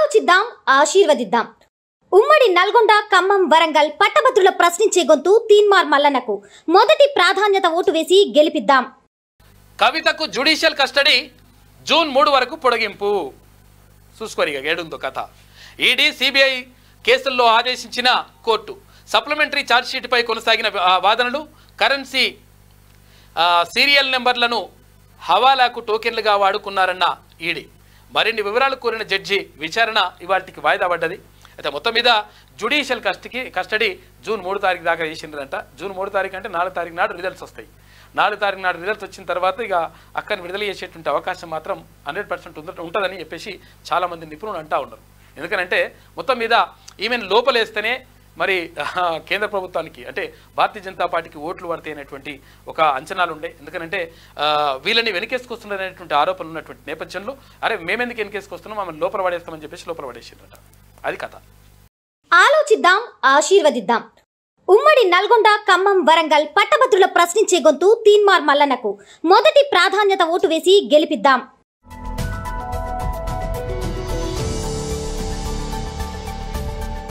ఆలోచిద్దాం, ఆశీర్వదిద్దాం. ఉమ్మడి నల్గొండ, ఖమ్మం, వరంగల్ పట్టభద్రుల ప్రశ్నించే గొంతు తీన్మార్ మల్లన్నకు మొదటి ప్రాధాన్యత ఓటు వేసి గెలిపిద్దాం. కవితకు జ్యుడిషియల్ కస్టడీ జూన్ 3 వరకు పొడిగింపు. చూసుకోరిగా ఏడుందో కథ. ఈడీ, సిబిఐ కేసుల్లో ఆదేశించిన కోర్టు. సప్లిమెంటరీ ఛార్జ్షీట్పై కొనసాగిన వాదనలు. కరెన్సీ సీరియల్ నెంబర్లను హవాలాకు టోకెన్లుగా వాడుకున్నారన్న ఈడీ. మరిన్ని వివరాలు కోరిన జడ్జి విచారణ ఇవాళకి వాయిదా పడ్డది. అయితే మొత్తం మీద జ్యుడిషియల్ కస్టడీ జూన్ 3 తారీఖు దాకా చేసిండ్రంట. జూన్ 3 తారీఖు అంటే 4 తారీఖు నాడు రిజల్ట్స్ వస్తాయి. 4 తారీఖు నాడు రిజల్ట్స్ వచ్చిన తర్వాత ఇక అక్కని విడుదల చేసేటువంటి అవకాశం మాత్రం 100% ఉంటుందని చెప్పేసి చాలామంది నిపుణులు అంటూ ఉన్నారు. ఎందుకనంటే మొత్తం మీద ఈమెను లోపలేస్తేనే మరి కేంద్ర ప్రభుత్వానికి అంటే భారతీయ జనతా పార్టీకి ఓట్లు పడతాయి అనేటువంటి ఒక అంచనాలు ఉండే. ఎందుకంటే వీళ్ళని వెనకేసుకొస్తున్నటువంటి ఆరోపణలు ఉన్నటువంటి నేపథ్యంలో అరే మేమెందుకు వెనకేసుకొస్తున్నాం, ఆమెను లోపల పడేస్తామని చెప్పేసి లోపల పడేసిండ్రట. అది కథ. ఆలోచిద్దాం, ఆశీర్వదిద్దాం. ఉమ్మడి నల్గొండ, ఖమ్మం, వరంగల్ పట్టభద్రుల ప్రశ్నించే గొంతు తీన్మార్ మల్లన్నకు మొదటి ప్రాధాన్యత ఓటు వేసి గెలిపిద్దాం.